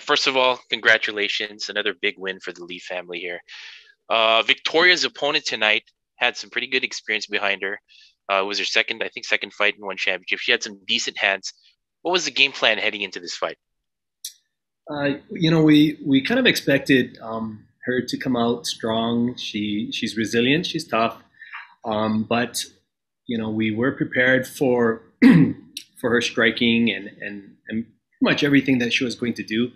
First of all, congratulations. Another big win for the Lee family here. Victoria's opponent tonight had some pretty good experience behind her. It was her second, I think, second fight in one championship. She had some decent hands. What was the game plan heading into this fight? We kind of expected her to come out strong. She's resilient. She's tough. But we were prepared for for her striking and pretty much everything that she was going to do.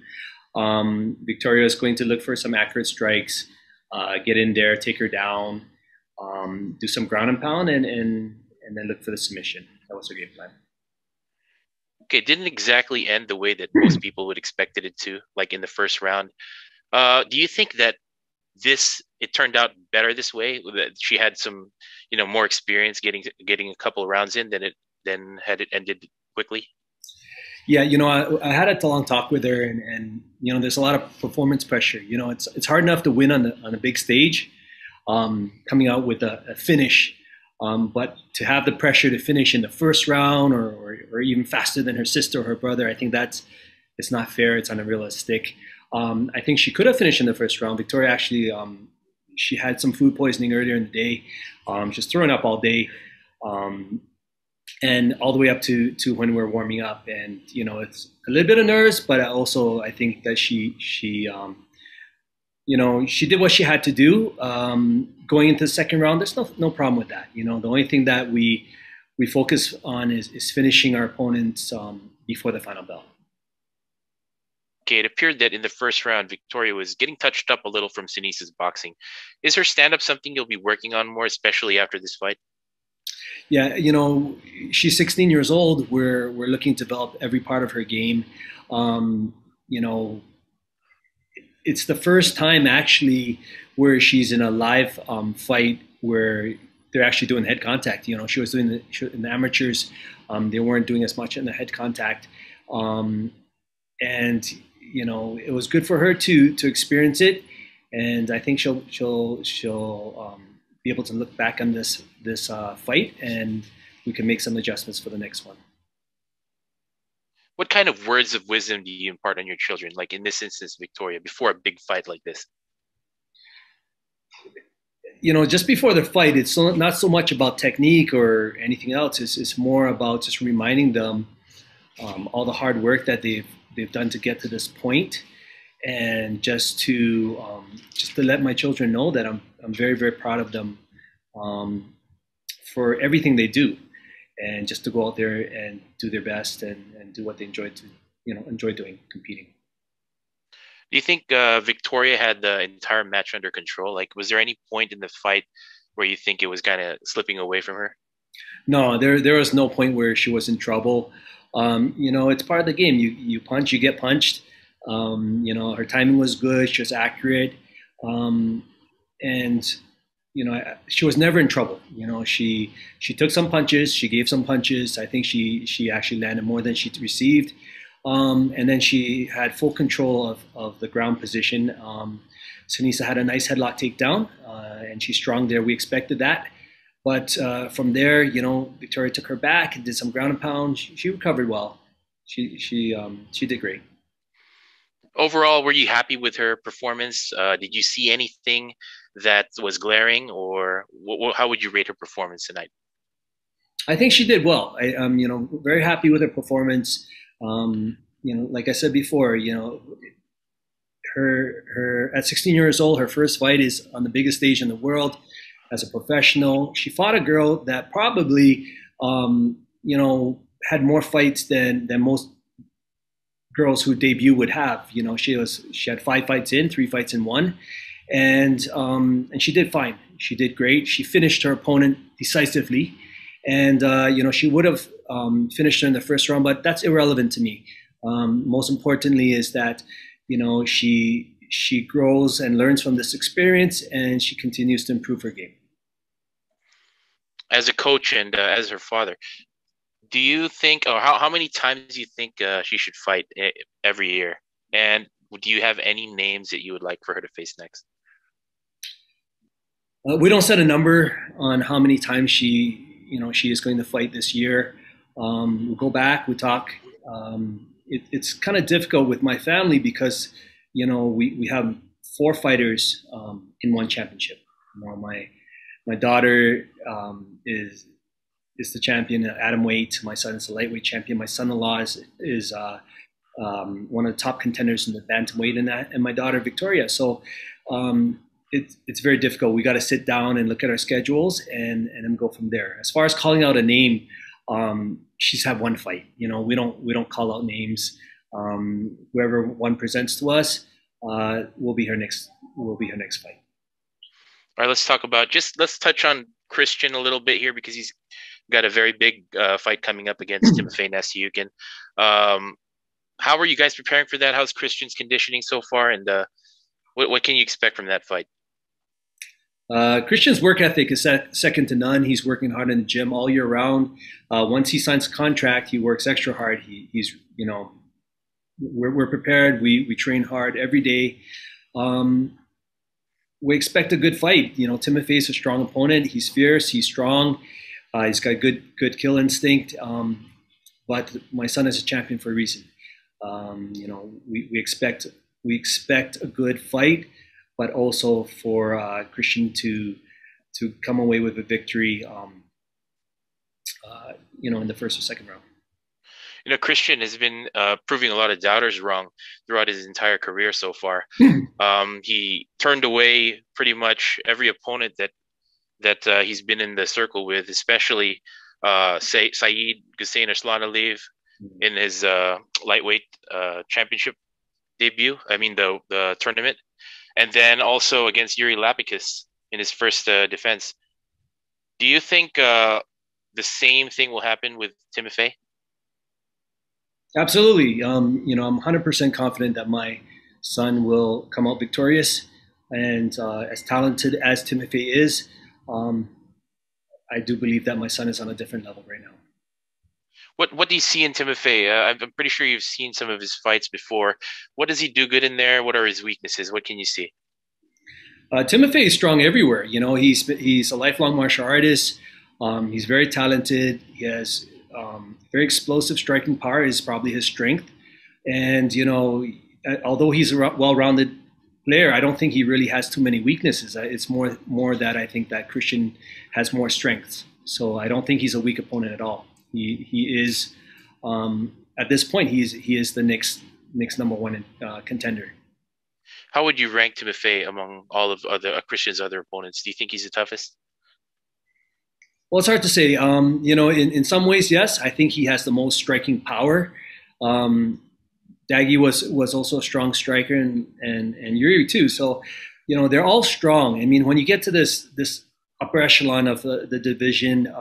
Victoria is going to look for some accurate strikes, get in there, take her down, do some ground and pound, and then look for the submission. That was her game plan. Okay, it didn't exactly end the way that most people would expected it to, like in the first round. Do you think that it turned out better this way? That she had some, more experience getting a couple of rounds in than had it ended quickly? Yeah, I had a long talk with her, and there's a lot of performance pressure. It's hard enough to win on a big stage, coming out with a finish, but to have the pressure to finish in the first round or even faster than her sister or her brother, I think it's not fair. It's unrealistic. I think she could have finished in the first round. Victoria actually, she had some food poisoning earlier in the day. Just throwing up all day. And all the way up to when we're warming up. And it's a little bit of nerves, but also I think that she did what she had to do. Going into the second round, there's no problem with that. The only thing that we focus on is finishing our opponents before the final bell. Okay, it appeared that in the first round, Victoria was getting touched up a little from Sinisa's boxing. Is her stand-up something you'll be working on more, especially after this fight? Yeah, she's 16 years old. We're looking to develop every part of her game. Um, you know, it's the first time actually where she's in a live fight where they're actually doing head contact. She was doing in the amateurs. They weren't doing as much in the head contact, um, and it was good for her to experience it. And I think she'll be able to look back on this fight, and we can make some adjustments for the next one. What kind of words of wisdom do you impart on your children, like in this instance, Victoria, before a big fight like this? Just before the fight, it's not so much about technique or anything else. It's more about just reminding them all the hard work that they've done to get to this point, and just to let my children know that I'm very very proud of them um, for everything they do, and just to go out there and do their best and do what they enjoy doing, competing. Do you think Victoria had the entire match under control? Like, was there any point in the fight where you think it was kind of slipping away from her? No, there was no point where she was in trouble. It's part of the game. You punch, you get punched. Her timing was good. She was accurate, um, and she was never in trouble. She took some punches. She gave some punches. I think she actually landed more than she received. And then she had full control of the ground position. Sunisa had a nice headlock takedown, and she's strong there. We expected that. But from there, Victoria took her back and did some ground and pound. She recovered well. She did great. Overall, were you happy with her performance? Did you see anything that was glaring, or how would you rate her performance tonight? I think she did well. Very happy with her performance. Like I said before, her at 16 years old, her first fight is on the biggest stage in the world as a professional. She fought a girl that probably, had more fights than most girls who debut would have. She had 5 fights in, 3 fights in one, and she did fine. She did great. She finished her opponent decisively, and she would have finished her in the first round, but that's irrelevant to me. Most importantly is that she grows and learns from this experience, and she continues to improve her game. As a coach and as her father, do you think, or how many times do you think she should fight every year? And do you have any names that you would like for her to face next? We don't set a number on how many times she is going to fight this year. We go back, we talk. it's kind of difficult with my family because we have four fighters in one championship. My daughter is the champion at atom weight. My son is the lightweight champion. My son-in-law is one of the top contenders in the bantamweight in that, and my daughter Victoria. So it's very difficult. We got to sit down and look at our schedules and then go from there. As far as calling out a name, she's had one fight. We don't call out names. Whoever one presents to us will be her next fight. All right, let's touch on Christian a little bit here because he's got a very big fight coming up against Timofey Nasiukin. How are you guys preparing for that? How's Christian's conditioning so far, and what can you expect from that fight? Christian's work ethic is second to none. He's working hard in the gym all year round. Once he signs a contract, he works extra hard. We're prepared. We train hard every day. We expect a good fight. Timofey is a strong opponent. He's fierce. He's strong. He's got good kill instinct. But my son is a champion for a reason. We expect a good fight, but also for Christian to come away with a victory. In the first or second round. Christian has been proving a lot of doubters wrong throughout his entire career so far. He turned away pretty much every opponent that he's been in the circle with, especially Saeed Hussein Arslanaliyev in his lightweight championship debut. I mean the tournament, and then also against Yuri Lapicus in his first defense. Do you think the same thing will happen with Timofey? Absolutely. I'm 100% confident that my son will come out victorious. And as talented as Timofey is, I do believe that my son is on a different level right now. What do you see in Timofey? I'm pretty sure you've seen some of his fights before. What does he do good in there? What are his weaknesses? What can you see? Timofey is strong everywhere. He's a lifelong martial artist. He's very talented. He has very explosive striking power is probably his strength. And, although he's a well-rounded player, I don't think he really has too many weaknesses. It's more that I think that Christian has more strengths. So I don't think he's a weak opponent at all. He is, at this point, he is the next number one contender. How would you rank Timofey among all of Christian's other opponents? Do you think he's the toughest? Well, it's hard to say. In some ways, yes. I think he has the most striking power. Daggy was also a strong striker, and Yuri too. So, they're all strong. I mean, when you get to this upper echelon of the division,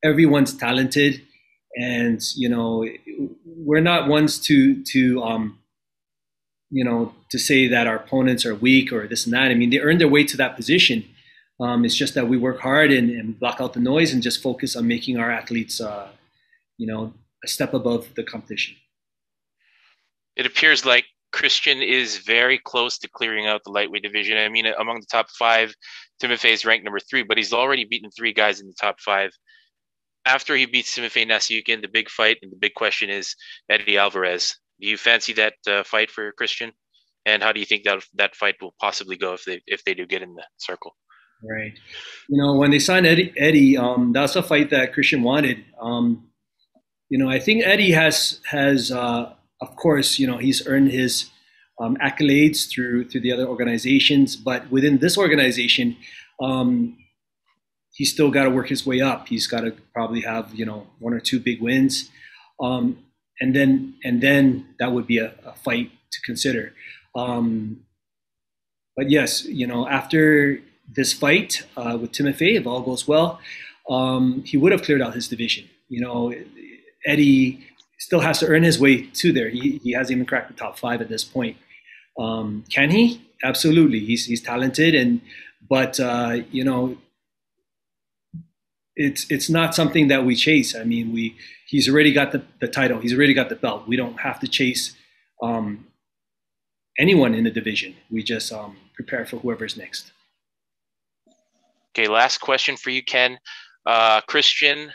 everyone's talented, and we're not ones to say that our opponents are weak or this and that. I mean, they earned their way to that position. It's just that we work hard and block out the noise and just focus on making our athletes, a step above the competition. It appears like Christian is very close to clearing out the lightweight division. I mean, among the top five, Timofey is ranked number 3, but he's already beaten 3 guys in the top 5. After he beats Timofey Nasiukin, the big fight and the big question is Eddie Alvarez. Do you fancy that fight for Christian? And how do you think that fight will possibly go if they do get in the circle? Right. When they signed Eddie, that's a fight that Christian wanted. I think Eddie has of course, he's earned his accolades through the other organizations, but within this organization, he's still got to work his way up. He's got to probably have 1 or 2 big wins, and then that would be a fight to consider. But yes, after this fight with Timofey, if all goes well, he would have cleared out his division. Eddie still has to earn his way to there. He hasn't even cracked the top 5 at this point. Can he? Absolutely. He's talented, but it's not something that we chase. I mean, he's already got the title. He's already got the belt. We don't have to chase anyone in the division. We just prepare for whoever's next. Okay, last question for you, Ken. Christian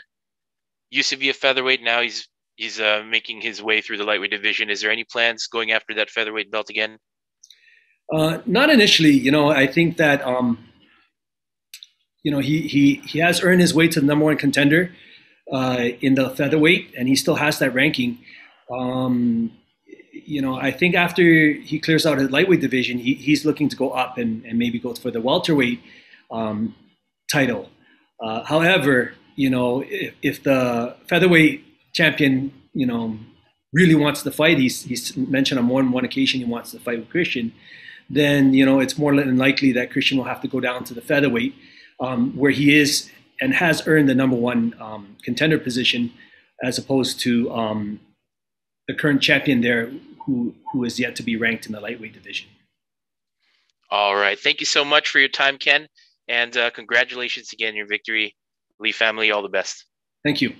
used to be a featherweight. Now he's He's making his way through the lightweight division. Is there any plans going after that featherweight belt again? Not initially. I think that he has earned his way to the number one contender in the featherweight, and he still has that ranking. Um, I think after he clears out his lightweight division, he's looking to go up and maybe go for the welterweight um, title. However, if the featherweight champion, really wants to fight, he's mentioned on more than one occasion he wants to fight with Christian, then it's more than likely that Christian will have to go down to the featherweight, where he is and has earned the number one contender position, as opposed to the current champion there, who is yet to be ranked in the lightweight division. All right. Thank you so much for your time, Ken, and congratulations again on your victory. Lee family, all the best. Thank you.